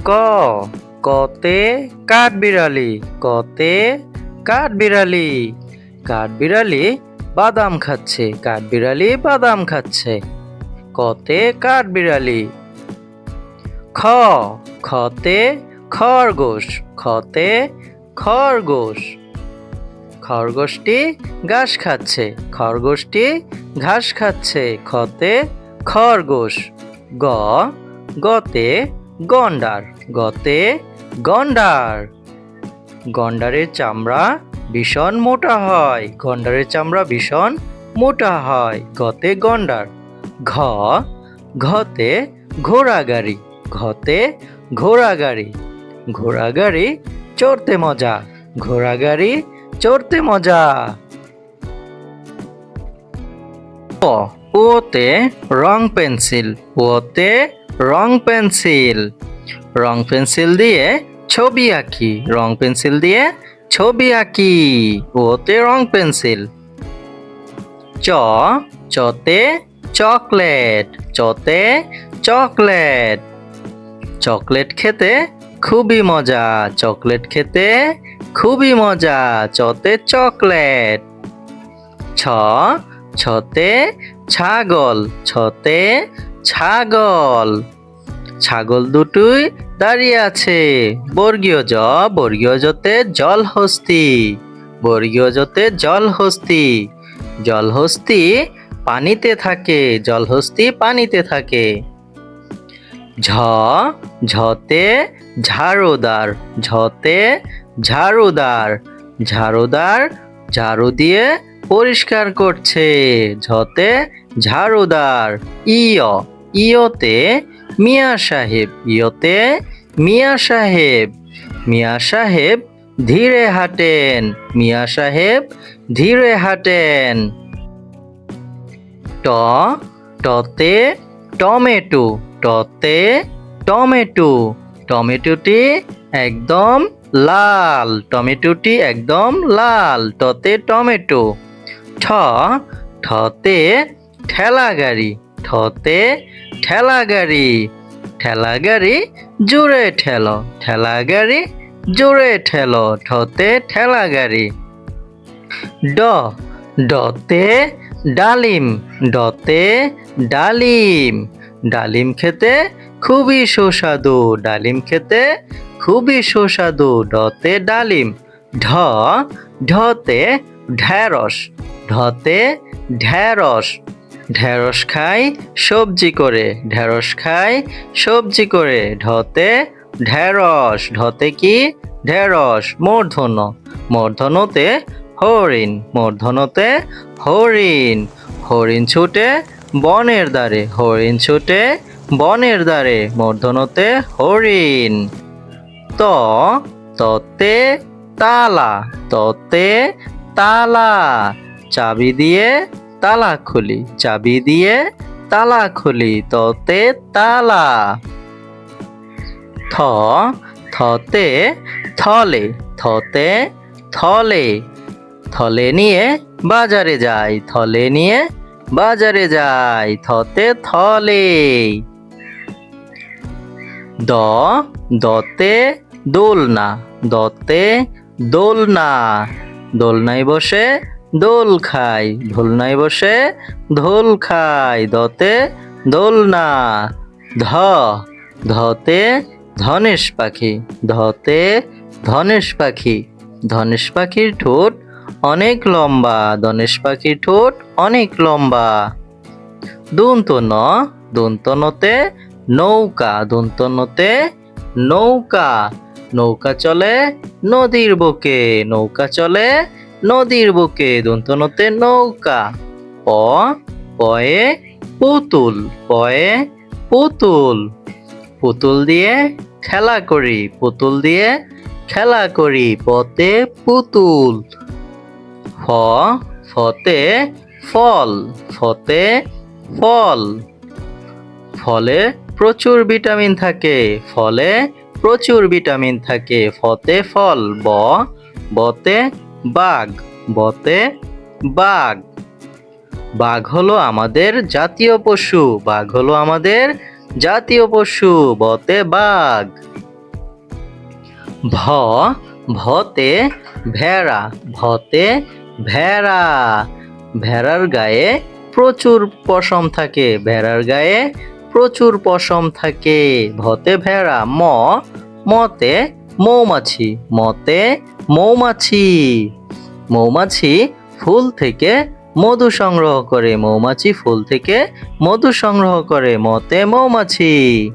ক কতে কাঠবিড়ালি, কতে কাঠবিড়ালি। কাঠবিড়ালি বাদাম খাচ্ছে, কাঠবিড়ালি বাদাম খাচ্ছে। কতে কাঠবিড়ালি। খ খতে খরগোশ, খতে খরগোশ। খরগোশটি ঘাস খাচ্ছে, খরগোশটি ঘাস খাচ্ছে। খতে খরগোশ। গ গতে গন্ডার, গতে গন্ডার। গন্ডারের চামড়া ভীষণ মোটা হয়, গন্ডারের চামড়া ভীষণ মোটা হয়। গতে গন্ডার। ঘ ঘতে ঘোড়াগাড়ি, ঘতে ঘোড়াগাড়ি। ঘোড়াগাড়ি চড়তে মজা, ঘোড়াগাড়ি চড়তে মজা। ওতে রং পেন্সিল, ওতে রং পেন্সিল। রং পেন্সিল দিয়ে ছবি আঁকি, রং পেন্সিল দিয়ে ছবি আঁকি। ওতে রং পেন্সিল। চ চতে চকলেট, চতে চকলেট। চকলেট খেতে খুবই মজা, চকলেট খেতে খুবই মজা। চতে চকলেট। ছ ছতে ছাগল, ছতে ছাগল। ছাগল দুটোই দাঁড়িয়ে আছে। বর্গীয় জ, বর্গীয় জতে জলহস্তী, বর্গীয় জতে জলহস্তী। জলহস্তী পানিতে থাকে, জলহস্তী পানিতে থাকে। ঝ ঝতে ঝাড়ুদার, ঝতে ঝাড়ুদার। ঝাড়ুদার ঝাড়ু দিয়ে পরিষ্কার করছে। ঝতে ঝাড়ুদার। ইয় ইয়তে মিয়া সাহেব, ইয়তে মিয়া সাহেব। মিয়া সাহেব ধীরে হাঁটেন, মিয়া সাহেব ধীরে হাঁটেন। ট টতে টমেটো, টতে টমেটো। টমেটোটি একদম লাল, টমেটোটি একদম লাল। টতে টমেটো। ঠ ঠতে ঠেলা গাড়ি, ঠতে ঠেলা গাড়ি। ঠেলা গাড়ি জোরে ঠেলো, ঠেলা গাড়ি জোরে ঠেলো। ঠতে ঠেলা গাড়ি। ড ডতে ডালিম, ডতে ডালিম। ডালিম খেতে খুবই সুস্বাদু, ডালিম খেতে খুবই সুস্বাদু। ডতে ডালিম। ঢ ঢতে ঢেঁড়স, ঢতে ঢেঁড়স। ঢেঁড়স খাই সবজি করে, ঢেঁড়স খাই সবজি করে। ঢতে ঢেঁড়স। ঢতে কি ঢেঁড়স। মূর্ধন্য, মূর্ধন্যতে হরিণ, মূর্ধন্যতে হরিণ। হরিণ ছুটে বনের দ্বারে, হরিণ ছুটে বনের দ্বারে। মূর্ধন্যতে হরিণ। ত ততে তালা, ততে তালা। চাবি দিয়ে তালা খুলি, চাবি দিয়ে তালা খুলি। ততে তালা। থ থতে থলে, থতে থলে। থলে নিয়ে বাজারে যাই, থলে নিয়ে বাজারে যাই। থতে থলে। দ দতে দোলনা, দতে দোলনা। দোলনায় বসে দোল খাই, দোলনায় বসে দোল খাই। দতে দোলনা। ধ ধতে ধনেশ পাখি, ধতে ধনেশ পাখি। ধনেশ পাখির ঠোঁট অনেক লম্বা, ধনেশ পাখির ঠোঁট অনেক লম্বা। দন্ত ন দন্ত নতে নৌকা, দন্ত নতে নৌকা। নৌকা চলে নদীর বুকে, নৌকা চলে নদীর বুকে। দন্ত নতে নৌকা। প পয়ে পুতুল, পয়ে পুতুল। পুতুল দিয়ে খেলা করি, পুতুল দিয়ে খেলা করি। পতে পুতুল। ফ ফতে ফল, ফতে ফল। ফলে প্রচুর ভিটামিন থাকে, ফলে প্রচুর ভিটামিন থাকে। ফতে ফল। ব বতে বাঘ, বতে বাঘ। বাঘ হলো আমাদের জাতীয় পশু, বাঘ হলো আমাদের জাতীয় পশু। বতে বাঘ। ভ ভতে ভেড়া, ভতে ভেড়া। ভেড়ার গায়ে প্রচুর পশম থাকে, ভেড়ার গায়ে প্রচুর পশম থাকে। ভতে ভেড়া। মতে মৌমাছি, মতে মৌমাছি। মৌমাছি ফুল থেকে মধু সংগ্রহ করে, মৌমাছি ফুল থেকে মধু সংগ্রহ করে। মতে মৌমাছি।